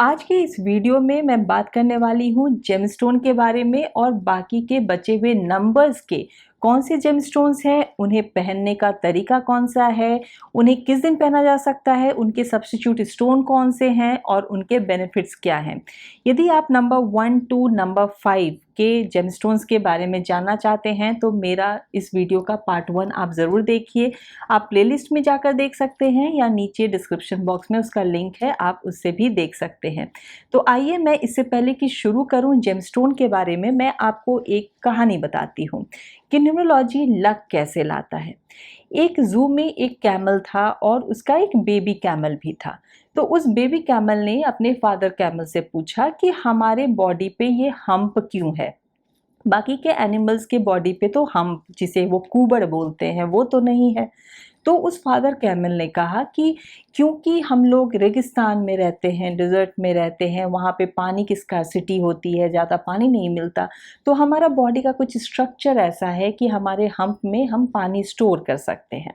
आज के इस वीडियो में मैं बात करने वाली हूँ जेमस्टोन के बारे में और बाकी के बचे हुए नंबर्स के कौन से जेमस्टोन्स हैं, उन्हें पहनने का तरीका कौन सा है, उन्हें किस दिन पहना जा सकता है, उनके सब्स्टिट्यूट स्टोन कौन से हैं और उनके बेनिफिट्स क्या हैं। यदि आप नंबर 1 टू नंबर 5 के जेमस्टोन्स के बारे में जानना चाहते हैं तो मेरा इस वीडियो का पार्ट 1 आप ज़रूर देखिए। आप प्लेलिस्ट में जाकर देख सकते हैं या नीचे डिस्क्रिप्शन बॉक्स में उसका लिंक है, आप उससे भी देख सकते हैं। तो आइए मैं इससे पहले कि शुरू करूं जेमस्टोन के बारे में, मैं आपको एक कहानी बताती हूं कि न्यूमरोलॉजी लक कैसे लाता है। एक ज़ू में एक कैमल था और उसका एक बेबी कैमल भी था। तो उस बेबी कैमल ने अपने फादर कैमल से पूछा कि हमारे बॉडी पे ये हम्प क्यों है। बाकी के एनिमल्स के बॉडी पे तो हम्प, जिसे वो कूबड़ बोलते हैं, वो तो नहीं है। तो उस फादर कैमल ने कहा कि क्योंकि हम लोग रेगिस्तान में रहते हैं, डिज़र्ट में रहते हैं, वहाँ पे पानी की स्कार्सिटी होती है, ज़्यादा पानी नहीं मिलता, तो हमारा बॉडी का कुछ स्ट्रक्चर ऐसा है कि हमारे हम्प में हम पानी स्टोर कर सकते हैं।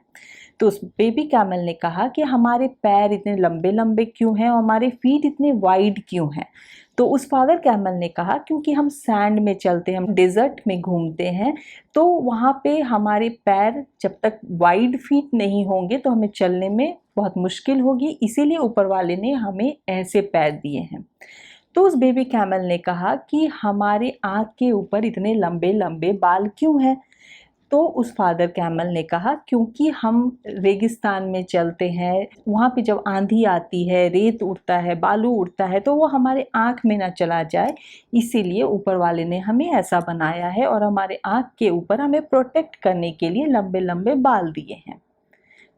तो उस बेबी कैमल ने कहा कि हमारे पैर इतने लंबे लंबे क्यों हैं और हमारे फीट इतने वाइड क्यों हैं। तो उस फादर कैमल ने कहा क्योंकि हम सैंड में चलते हैं, हम डेजर्ट में घूमते हैं, तो वहाँ पे हमारे पैर जब तक वाइड फीट नहीं होंगे तो हमें चलने में बहुत मुश्किल होगी, इसीलिए ऊपर वाले ने हमें ऐसे पैर दिए हैं। तो उस बेबी कैमल ने कहा कि हमारे आँख के ऊपर इतने लंबे लंबे बाल क्यों हैं। तो उस फादर कैमल ने कहा क्योंकि हम रेगिस्तान में चलते हैं, वहाँ पे जब आंधी आती है, रेत उड़ता है, बालू उड़ता है, तो वो हमारे आँख में ना चला जाए, इसीलिए ऊपर वाले ने हमें ऐसा बनाया है और हमारे आँख के ऊपर हमें प्रोटेक्ट करने के लिए लंबे लंबे बाल दिए हैं।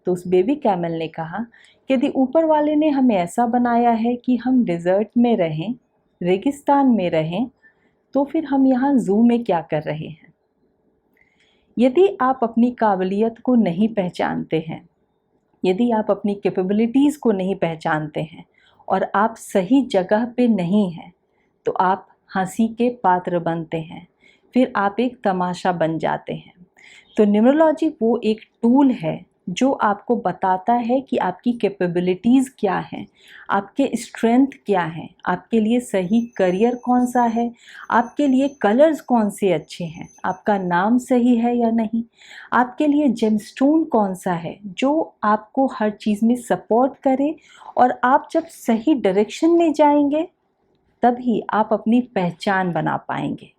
तो उस बेबी कैमल ने कहा कि यदि ऊपर वाले ने हमें ऐसा बनाया है कि हम डिज़र्ट में रहें, रेगिस्तान में रहें, तो फिर हम यहाँ ज़ू में क्या कर रहे हैं। यदि आप अपनी काबिलियत को नहीं पहचानते हैं, यदि आप अपनी कैपेबिलिटीज़ को नहीं पहचानते हैं और आप सही जगह पे नहीं हैं, तो आप हंसी के पात्र बनते हैं, फिर आप एक तमाशा बन जाते हैं। तो न्यूमरोलॉजी वो एक टूल है जो आपको बताता है कि आपकी कैपेबिलिटीज़ क्या हैं, आपके स्ट्रेंथ क्या हैं, आपके लिए सही करियर कौन सा है, आपके लिए कलर्स कौन से अच्छे हैं, आपका नाम सही है या नहीं, आपके लिए जेमस्टोन कौन सा है जो आपको हर चीज़ में सपोर्ट करे, और आप जब सही डायरेक्शन में जाएंगे तभी आप अपनी पहचान बना पाएंगे।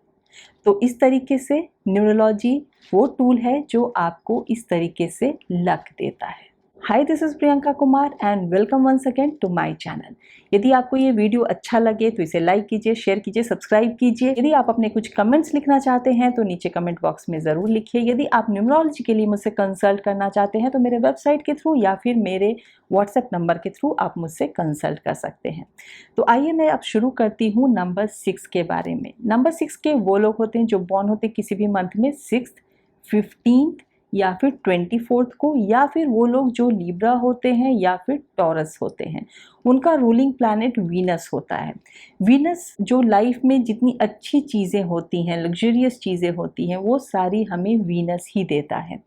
तो इस तरीके से न्यूमरोलॉजी वो टूल है जो आपको इस तरीके से लक देता है। Hi, this is Priyanka Kumar and welcome once again to my channel. यदि आपको ये वीडियो अच्छा लगे तो इसे लाइक कीजिए, शेयर कीजिए, सब्सक्राइब कीजिए। यदि आप अपने कुछ कमेंट्स लिखना चाहते हैं तो नीचे कमेंट बॉक्स में ज़रूर लिखिए। यदि आप न्यूमरोलॉजी के लिए मुझसे कंसल्ट करना चाहते हैं तो मेरे वेबसाइट के थ्रू या फिर मेरे व्हाट्सएप नंबर के थ्रू आप मुझसे कंसल्ट कर सकते हैं। तो आइए मैं अब शुरू करती हूँ नंबर 6 के बारे में। नंबर 6 के वो लोग होते हैं जो बॉर्न होते हैं किसी भी मंथ में 6th, 15th या फिर 24th को, या फिर वो लोग जो लिब्रा होते हैं या फिर टॉरस होते हैं। उनका रूलिंग प्लैनेट वीनस होता है। वीनस जो लाइफ में जितनी अच्छी चीज़ें होती हैं, लग्जरियस चीज़ें होती हैं, वो सारी हमें वीनस ही देता है।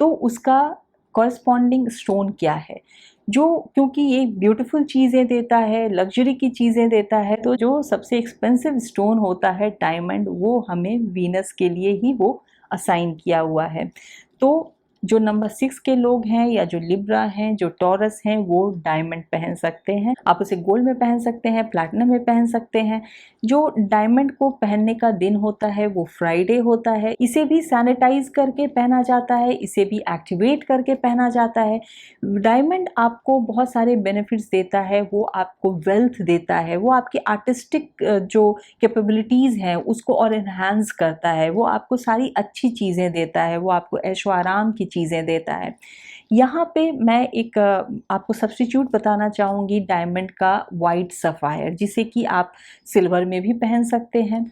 तो उसका कॉरस्पॉन्डिंग स्टोन क्या है, जो क्योंकि ये ब्यूटीफुल चीज़ें देता है, लग्जरी की चीज़ें देता है, तो जो सबसे एक्सपेंसिव स्टोन होता है डायमंड, वो हमें वीनस के लिए ही वो असाइन किया हुआ है। तो जो नंबर 6 के लोग हैं या जो लिब्रा हैं, जो टॉरस हैं, वो डायमंड पहन सकते हैं। आप उसे गोल्ड में पहन सकते हैं, प्लैटिनम में पहन सकते हैं। जो डायमंड को पहनने का दिन होता है वो फ्राइडे होता है। इसे भी सैनिटाइज करके पहना जाता है, इसे भी एक्टिवेट करके पहना जाता है। डायमंड आपको बहुत सारे बेनिफिट्स देता है, वो आपको वेल्थ देता है, वो आपकी आर्टिस्टिक जो कैपेबिलिटीज़ हैं उसको और इन्हांस करता है, वो आपको सारी अच्छी चीज़ें देता है, वो आपको ऐशो आराम की चीज़ें देता है। यहाँ पे मैं एक आपको सब्स्टिट्यूट बताना चाहूँगी डायमंड का, वाइट सफ़ायर, जिसे कि आप सिल्वर में भी पहन सकते हैं।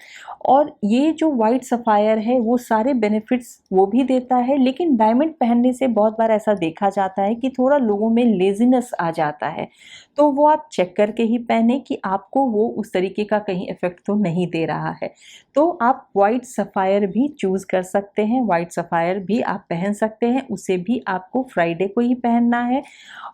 और ये जो वाइट सफ़ायर है वो सारे बेनिफिट्स वो भी देता है, लेकिन डायमंड पहनने से बहुत बार ऐसा देखा जाता है कि थोड़ा लोगों में लेज़ीनेस आ जाता है। तो वो आप चेक करके ही पहने कि आपको वो उस तरीके का कहीं इफ़ेक्ट तो नहीं दे रहा है। तो आप वाइट सफ़ायर भी चूज़ कर सकते हैं, वाइट सफ़ायर भी आप पहन सकते हैं, उसे भी आपको फ्राइडे फ्राइडे को ही पहनना है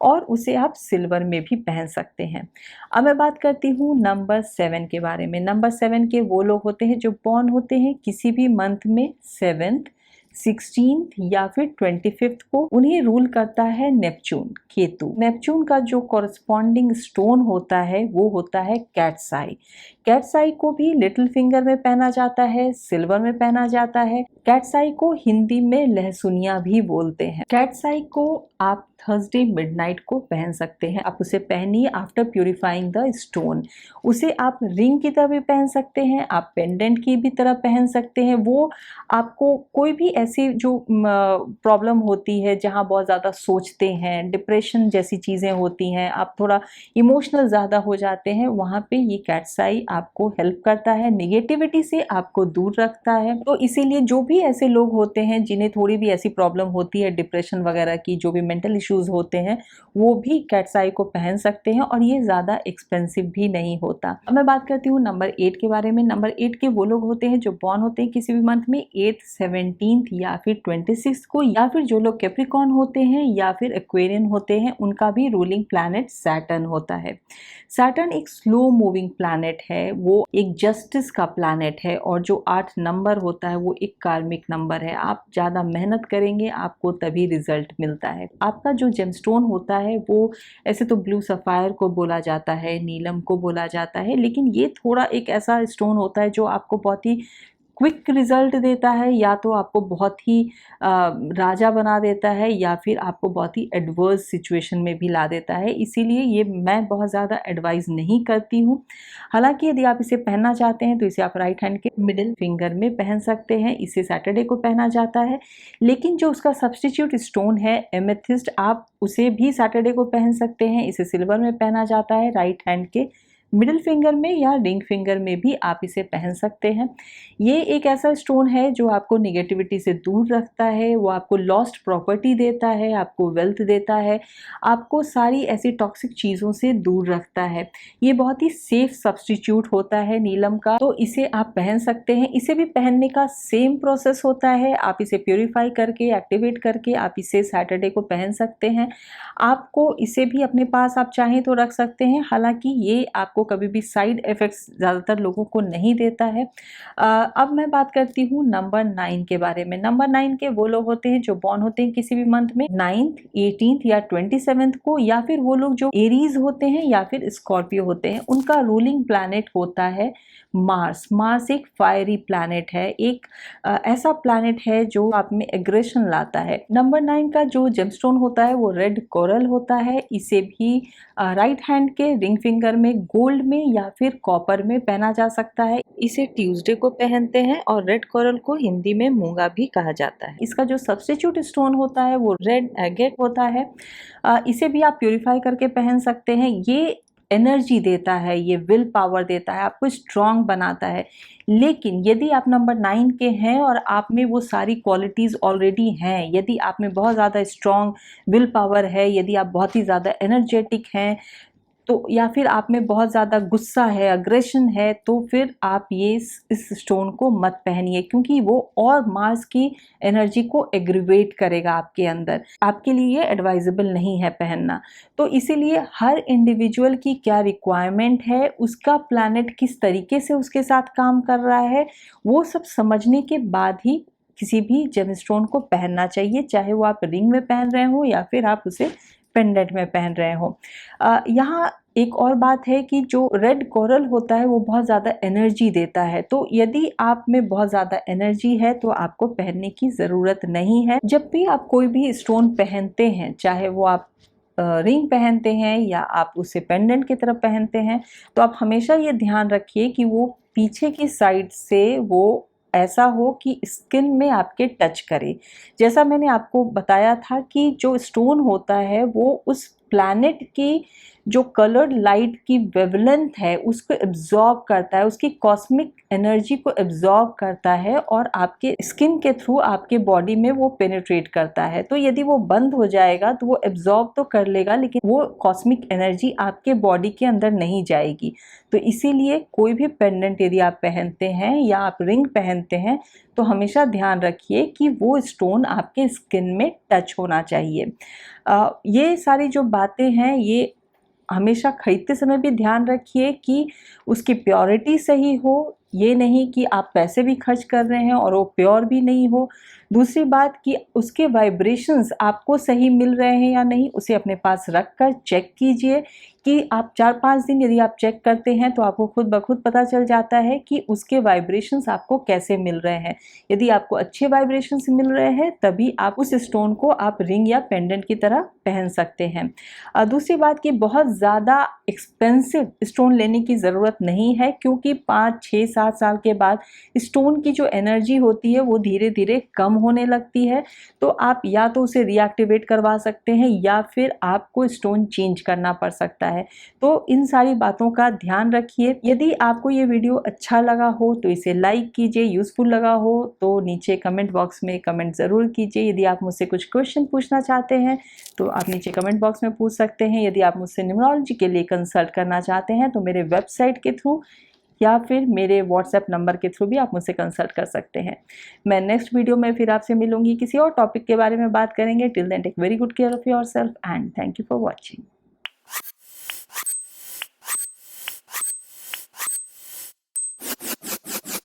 और उसे आप सिल्वर में भी पहन सकते हैं। अब मैं बात करती हूँ नंबर 7 के बारे में। नंबर 7 के वो लोग होते हैं जो बॉर्न होते हैं किसी भी मंथ में 7th, 16th या फिर 25th को। उन्हें रूल करता है नेपच्यून, केतु। नेपच्यून का जो कॉरस्पॉन्डिंग स्टोन होता है वो होता है कैट्स आई। कैट्स आई को भी लिटिल फिंगर में पहना जाता है, सिल्वर में पहना जाता है। कैट्स आई को हिंदी में लहसुनिया भी बोलते हैं। कैट्स आई को आप थर्सडे मिडनाइट को पहन सकते हैं। आप उसे पहनिए आफ्टर प्यूरिफाइंग द स्टोन। उसे आप रिंग की तरह भी पहन सकते हैं, आप पेंडेंट की भी तरह पहन सकते हैं। वो आपको कोई भी ऐसी जो प्रॉब्लम होती है जहाँ बहुत ज़्यादा सोचते हैं, डिप्रेशन जैसी चीज़ें होती हैं, आप थोड़ा इमोशनल ज़्यादा हो जाते हैं, वहाँ पे ये कैट्स आई आपको हेल्प करता है, निगेटिविटी से आपको दूर रखता है। तो इसीलिए जो भी ऐसे लोग होते हैं जिन्हें थोड़ी भी ऐसी प्रॉब्लम होती है डिप्रेशन वगैरह की, जो भी मेंटल इश्यूज होते हैं, वो भी कैट्स आई को पहन सकते हैं और ये ज़्यादा एक्सपेंसिव भी नहीं होता। अब मैं बात करती हूँ नंबर 8 के बारे में। नंबर 8 के वो लोग होते हैं जो बॉर्न होते हैं किसी भी मंथ में 8th, 17th या फिर 26th को, या फिर जो लोग कैप्रिकॉर्न होते हैं या फिर एक्वेरियन होते हैं, उनका भी रूलिंग प्लैनेट सैटर्न होता है। सैटर्न एक स्लो मूविंग प्लैनेट है, वो एक जस्टिस का प्लैनेट है और जो 8 नंबर होता है वो एक कार्मिक नंबर है। आप ज़्यादा मेहनत करेंगे आपको तभी रिजल्ट मिलता है। आपका जो जेमस्टोन होता है वो ऐसे तो ब्लू सफ़ायर को बोला जाता है, नीलम को बोला जाता है, लेकिन ये थोड़ा एक ऐसा स्टोन होता है जो आपको बहुत ही क्विक रिजल्ट देता है, या तो आपको बहुत ही राजा बना देता है या फिर आपको बहुत ही एडवर्स सिचुएशन में भी ला देता है। इसीलिए ये मैं बहुत ज़्यादा एडवाइस नहीं करती हूँ। हालांकि यदि आप इसे पहनना चाहते हैं तो इसे आप राइट हैंड के मिडिल फिंगर में पहन सकते हैं। इसे सैटरडे को पहना जाता है, लेकिन जो उसका सब्सटीट्यूट स्टोन है एमेथिस्ट, आप उसे भी सैटरडे को पहन सकते हैं। इसे सिल्वर में पहना जाता है राइट हैंड के मिडिल फिंगर में या रिंग फिंगर में भी आप इसे पहन सकते हैं। ये एक ऐसा स्टोन है जो आपको निगेटिविटी से दूर रखता है, वो आपको लॉस्ट प्रॉपर्टी देता है, आपको वेल्थ देता है, आपको सारी ऐसी टॉक्सिक चीज़ों से दूर रखता है। ये बहुत ही सेफ सब्सटीट्यूट होता है नीलम का, तो इसे आप पहन सकते हैं। इसे भी पहनने का सेम प्रोसेस होता है। आप इसे प्योरीफाई करके, एक्टिवेट करके आप इसे सैटरडे को पहन सकते हैं। आपको इसे भी अपने पास आप चाहें तो रख सकते हैं, हालांकि ये आपको कभी भी साइड इफ़ेक्ट्स ज़्यादातर लोगों को नहीं देता है। अब मैं बात करती हूँ नंबर 9 के बारे में। नंबर 9 के वो लोग होते हैं जो बॉर्न होते हैं किसी भी मंथ में 9th, 18th या 27th को, या फिर वो लोग जो एरीज होते हैं या फिर स्कॉर्पियो होते हैं। उनका रूलिंग प्लैनेट होता है मार्स। मार्स एक फायरी प्लैनेट है, एक ऐसा प्लैनेट है जो आप में एग्रेशन लाता है। नंबर 9 का जो जेमस्टोन होता है वो रेड कोरल होता है। इसे भी राइट हैंड के रिंग फिंगर में गोल्ड में या फिर कॉपर में पहना जा सकता है। इसे ट्यूसडे को पहनते हैं और रेड कोरल को हिंदी में मूंगा भी कहा जाता है। इसका जो सब्स्टिट्यूट स्टोन होता है वो रेड एगेट होता है। इसे भी आप प्यूरिफाई करके पहन सकते हैं। ये एनर्जी देता है, ये विल पावर देता है, आपको स्ट्रांग बनाता है। लेकिन यदि आप नंबर 9 के हैं और आप में वो सारी क्वालिटीज़ ऑलरेडी हैं, यदि आप में बहुत ज़्यादा स्ट्रांग विल पावर है, यदि आप बहुत ही ज़्यादा एनर्जेटिक हैं, तो या फिर आप में बहुत ज़्यादा गुस्सा है, अग्रेशन है, तो फिर आप ये इस स्टोन को मत पहनिए, क्योंकि वो और मार्स की एनर्जी को एग्रीवेट करेगा आपके अंदर। आपके लिए ये एडवाइजेबल नहीं है पहनना। तो इसीलिए हर इंडिविजुअल की क्या रिक्वायरमेंट है, उसका प्लैनेट किस तरीके से उसके साथ काम कर रहा है, वो सब समझने के बाद ही किसी भी जेमस्टोन को पहनना चाहिए, चाहे वो आप रिंग में पहन रहे हो या फिर आप उसे पेंडेंट में पहन रहे हो। यहाँ एक और बात है कि जो रेड कोरल होता है वो बहुत ज़्यादा एनर्जी देता है, तो यदि आप में बहुत ज़्यादा एनर्जी है तो आपको पहनने की ज़रूरत नहीं है। जब भी आप कोई भी स्टोन पहनते हैं, चाहे वो आप रिंग पहनते हैं या आप उसे पेंडेंट की तरफ पहनते हैं, तो आप हमेशा ये ध्यान रखिए कि वो पीछे की साइड से वो ऐसा हो कि स्किन में आपके टच करे। जैसा मैंने आपको बताया था कि जो स्टोन होता है वो उस प्लैनेट की जो कलर्ड लाइट की वेवलेंथ है उसको एब्जॉर्ब करता है, उसकी कॉस्मिक एनर्जी को एब्जॉर्ब करता है और आपके स्किन के थ्रू आपके बॉडी में वो पेनिट्रेट करता है। तो यदि वो बंद हो जाएगा तो वो एब्जॉर्ब तो कर लेगा, लेकिन वो कॉस्मिक एनर्जी आपके बॉडी के अंदर नहीं जाएगी। तो इसीलिए कोई भी पेंडेंट यदि आप पहनते हैं या आप रिंग पहनते हैं तो हमेशा ध्यान रखिए कि वो स्टोन आपके स्किन में टच होना चाहिए। ये सारी जो बातें हैं ये हमेशा खरीदते समय भी ध्यान रखिए कि उसकी प्योरिटी सही हो, ये नहीं कि आप पैसे भी खर्च कर रहे हैं और वो प्योर भी नहीं हो। दूसरी बात कि उसके वाइब्रेशंस आपको सही मिल रहे हैं या नहीं, उसे अपने पास रख कर चेक कीजिए कि आप 4-5 दिन यदि आप चेक करते हैं तो आपको खुद ब खुद पता चल जाता है कि उसके वाइब्रेशंस आपको कैसे मिल रहे हैं। यदि आपको अच्छे वाइब्रेशंस मिल रहे हैं तभी आप उस स्टोन को आप रिंग या पेंडेंट की तरह पहन सकते हैं। दूसरी बात कि बहुत ज़्यादा एक्सपेंसिव स्टोन लेने की ज़रूरत नहीं है, क्योंकि 5, 6, 7 साल के बाद स्टोन की जो एनर्जी होती है वो धीरे धीरे कम होने लगती है। तो आप या तो उसे रीएक्टिवेट करवा सकते हैं या फिर आपको स्टोन चेंज करना पड़ सकता है। तो इन सारी बातों का ध्यान रखिए। यदि आपको ये वीडियो अच्छा लगा हो तो इसे लाइक कीजिए, यूज़फुल लगा हो तो नीचे कमेंट बॉक्स में कमेंट ज़रूर कीजिए। यदि आप मुझसे कुछ क्वेश्चन पूछना चाहते हैं तो आप नीचे कमेंट बॉक्स में पूछ सकते हैं। यदि आप मुझसे न्यूमरोलॉजी के लिए कंसल्ट करना चाहते हैं तो मेरे वेबसाइट के थ्रू या फिर मेरे व्हाट्सएप नंबर के थ्रू भी आप मुझसे कंसल्ट कर सकते हैं। मैं नेक्स्ट वीडियो में फिर आपसे मिलूंगी, किसी और टॉपिक के बारे में बात करेंगे। Till then take very good care of yourself and thank you for watching.